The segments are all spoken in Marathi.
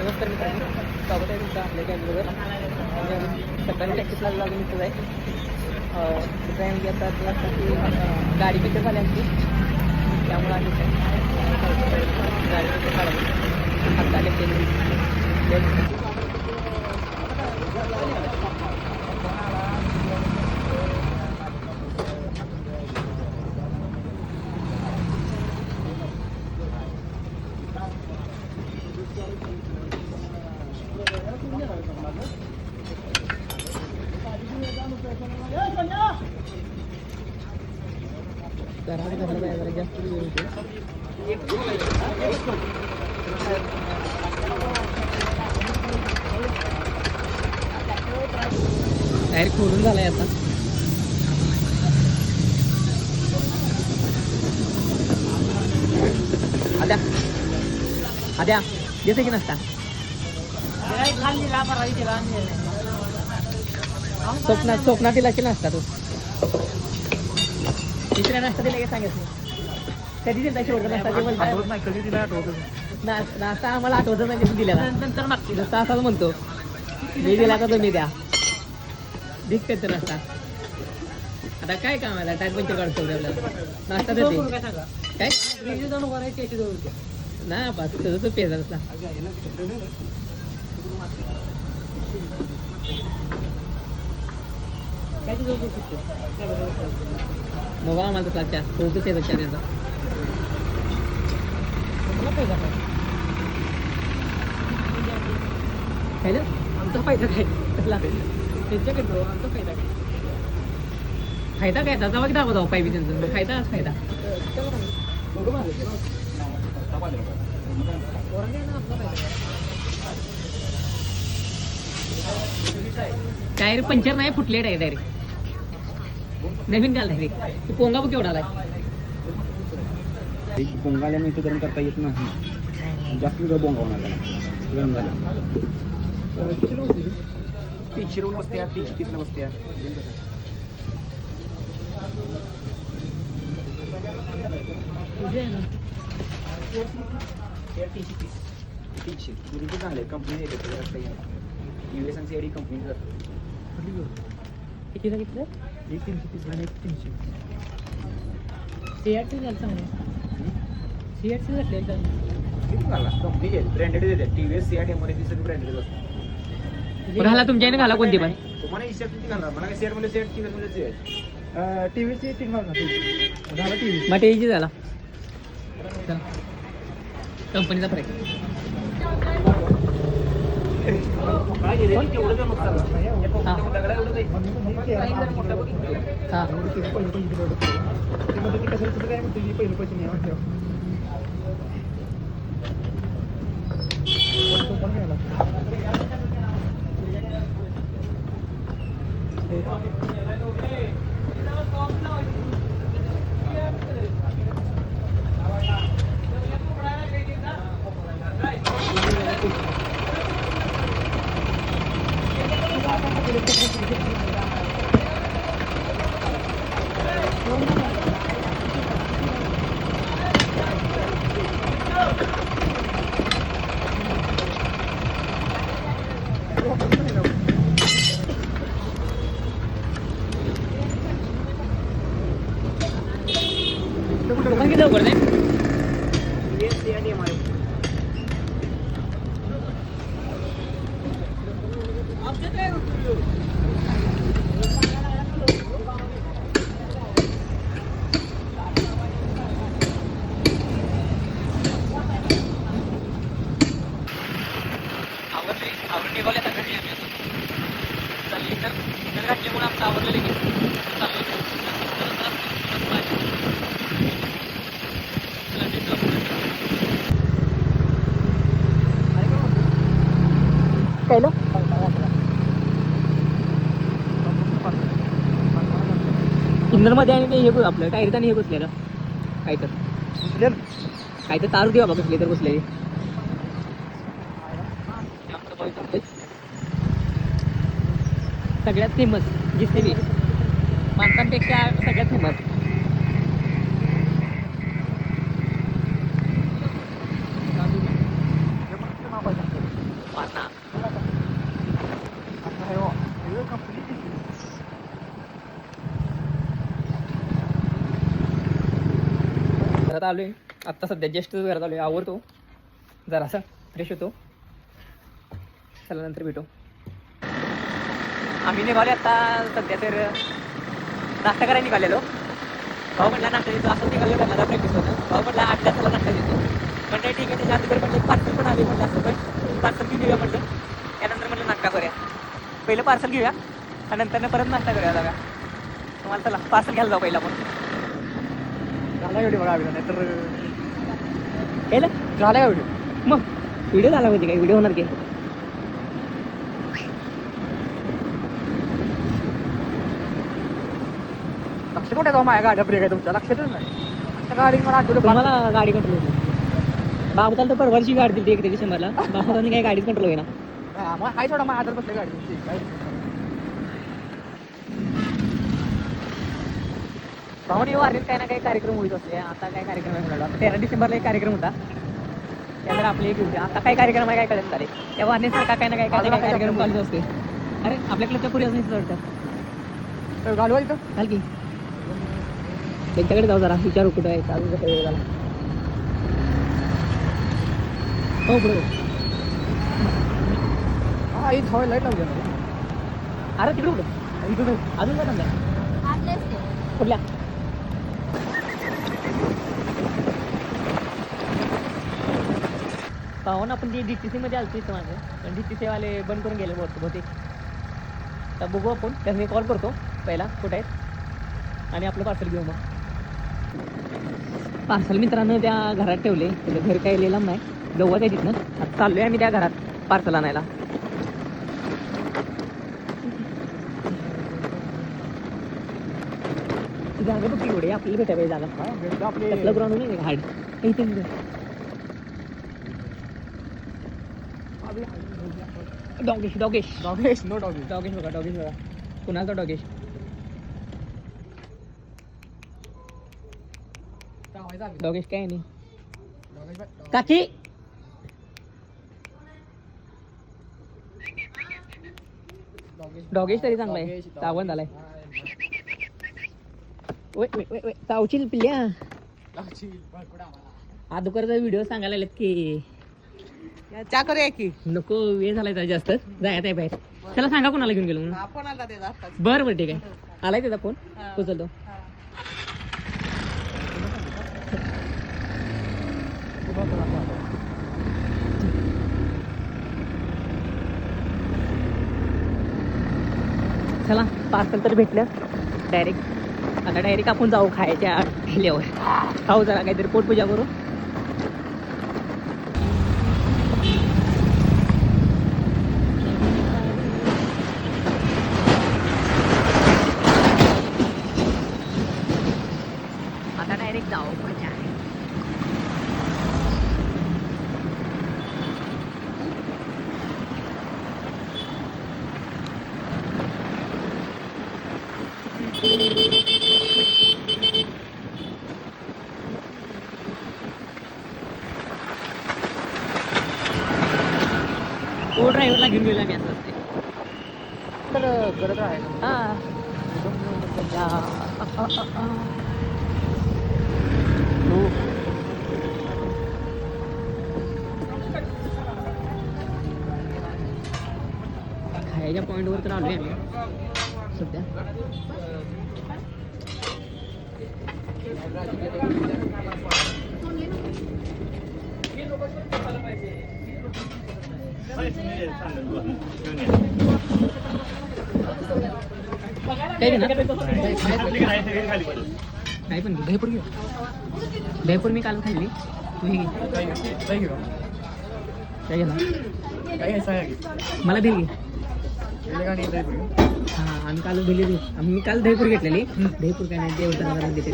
नमस्कार मित्रांनो, स्वागत आहे तुमचं आपल्या चॅनलवर. सकाळी प्रॅक्टिसला लागून इथं आहे. तिथं आहे म्हणजे आता ते असं की गाडी पिकअप झाली आमची, त्यामुळं आम्ही गाडी पिकअप काढावी आता लेक्चर. जरा जास्त टायर खोलून झालाय आता. आद्या आद्या येते की नसता स्वप्नात दिला की नसता तू तिसऱ्या नाश्ता दिला की सांगायचं कधी दिला शेवटचा नाश्ता आम्हाला आठवतच नाही दिलेला नंतर मागते जसं असाच म्हणतो मी दिला का तुम्ही द्या दिसत नाश्ता. आता काय काम आहे टायर पंचर काढतो आपल्याला नाश्ता देते काय ना पाच तुझं तो पेजा असला मग आम्हाला तसला चार तो पेजा चार याचा काय ना आमचा फायदा काय कसला त्यांच्याकडे आमचा फायदा काय फायदा काय जावा की दाबा जाऊ पाहिजे त्यांचा फायदा आज फायदा टायर पंचर नाही फुटले टायर डायरेक्ट नवीन घाल डायरेक्ट पोंगा बघ केवढा आलाय. पोंगाला मी गरम करता येत नाही जास्त बोंगा होणार गरम झाला 300 रोल बसत्या 330 बसत्या तीनशे गुरुचे चांगले कंपनी येते US आणि CID कंपनी किती सांगितलं एक 330 आणि एक 300 सीआरटी झालं चांगलं सीआरटी झालं किती घाला कंपनी ब्रँडेड देते TVS CID मध्ये ती सगळी ब्रँडेड असते. घाला तुमच्या याने घाला कोणती पण तुम्हाला इशेट किती घालणार मला काय सेट मध्ये सेट TVS मध्ये TVS 3 घालणार झाला TVS मग टेजी झाला कंपनीचा फरक काय गेले एवढं जण नुकसान दगडा एवढं जाईल हां पहिलं पैसे नाही किती लवकर नाही पहिलं इंधनमध्ये आणि ते हे आपलं टायरीत आणि हे बसलेलं काय तर तारू देवा बा कसले तर बसले सगळ्यात फेमस जिथे माणसांपेक्षा सगळ्यात फेमस वारणा. घरात आलोय आत्ता सध्या जस्ट घरात आलोय. आवरतो जरासा फ्रेश होतो. चला नंतर भेटू. आम्ही निघाले आता सध्या तर नाश्ता करायला निघालेलो. भाऊ म्हटला नाश्ता देतो असं निघालो त्यांना प्रॅक्टिस होतं. भाऊ म्हटला 8 तासाला नाश्ता देतो. म्हटलं ठीक आहे. त्याच्या अगोदर म्हटलं पार्सल पण आले म्हटलं असं पण पार्सल घेऊन घेऊया म्हटलं. त्यानंतर म्हटलं नाश्ता करूया. पहिलं पार्सल घेऊया आणि नंतर परत नाश्ता करूया जाऊया. तुम्हाला चला पार्सल घ्यायला जाऊ पहिला पण. झाला एवढी बघा व्हिडिओ नाही तर केलं झाला का व्हिडिओ. मग व्हिडिओ झाला होती काय व्हिडिओ होणार की. लक्ष कुठे जाऊ माझ्या गाड्या ब्रेक आहे तुमच्या लक्षातच नाही. त्या गाडी मला आठवलं तुम्हाला गाडी कंट्रोल होती. बाबूताला तर परवाची गाडी दिली 1 डिसेंबरला. बाबूताने काही गाडीच कंट्रोल होईना. हाय थोडा माझ्या हातात बसल्या गाडी तुमची काय. भाऊनी वारीत काही ना काही कार्यक्रम होत असते. आता काय कार्यक्रम आहे म्हणाला. 13 डिसेंबरला एक कार्यक्रम होता. त्यानंतर आपले एक होते. आता काय कार्यक्रम आहे काय कळत चालेल. त्या वारणेसारखा काही ना काही कार्यक्रम चालू असते. अरे आपल्याकडे तर पुरी असं वाटतं. घालवा इथं चाल की त्यांच्याकडे जाऊ जरा विचारू कुठं आहे चालू कसं वेळ झाला. हो पुढे हा ही थोडी लाईट लावली अरे तिकडे कुठं इथं अजून काय सांगा कुठल्या पाहून आपण ती DTC मध्ये आलतो इथं माझं. पण DTC वाले बंद करून गेले बहुतेक. तर बघू आपण त्यांनी कॉल करतो पहिला कुठे आहेत आणि आपलं पार्सल घेऊ. मग पार्सल मित्रांनो त्या घरात ठेवले. त्याचं घर काही लिहिलं नाही जवळ आहे तिथनं. आता चाललोय आम्ही त्या घरात पार्सल आणायला. ती जागा बघ एवढी आपल्याला भेटायला पाहिजे जागा. आपले कसलं ग्राउंड नाही हार्ड इथे डॉगेश डॉगेश डॉगेश नो डॉगेश डॉगेश बघा कुणाचा डॉगेश. डॉगेश काय नाही काकी डॉगेश तरी चांगला आहे. चावण झालाय. चावशील पिल्ल्या. आदुकरचा व्हिडिओ सांगायला लागलेत की चा करूया की नको वेळ झालाय त्याचा जास्त जायचं आहे बाहेर. त्याला सांगा कोणाला घेऊन गेलो म्हणून. आपण आला त्याचा बरं बरं ठीक आहे. आलाय त्याचा फोन उचलतो. चला पार्सल तर भेटलं डायरेक्ट. आता डायरेक्ट आपण जाऊ खायच्या ठेल्यावर. खाऊ जरा काहीतरी पोटपूजा करू. आता डायरेक्ट जाऊ मजा आहे. तो ड्रायव्हरला घेऊन गेला मी असं असते. तर करत आहे हां खायच्या पॉईंटवर तर आलोय आम्ही सध्या. काही ना नाही पण दहीपूर घेऊ. दहीपूर मी काल खाल्ली. तू हे घे. काय घेणार मला दिली. हां आम्ही काल दिली. आम्ही काल दहीपूर घेतलेली. दहीपूर काय नाही देवताला देते.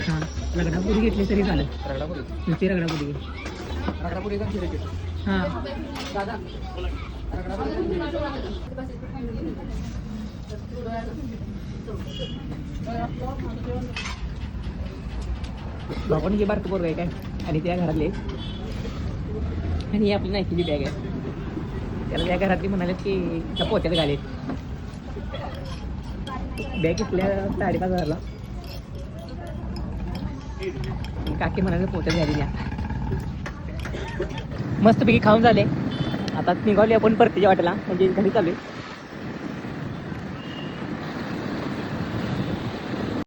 हां रगडापुरी घेतली तरी चालेल. नुसती रगडापुरी घे. हां बापून हे बारकं पोरगं आहे काय आणि त्या घरातले आणि ही आपली नाईकीची बॅग आहे. त्याला त्या घरातली म्हणाले की त्या पोत्यात घालेल. बॅग इथल्या 5,500ला. काकी म्हणाले पोत्यात घाली द्या. मस्तपैकी खाऊन झाले. आता निघाली आपण परतीच्या वाटेला म्हणजे घरी चालू आहे.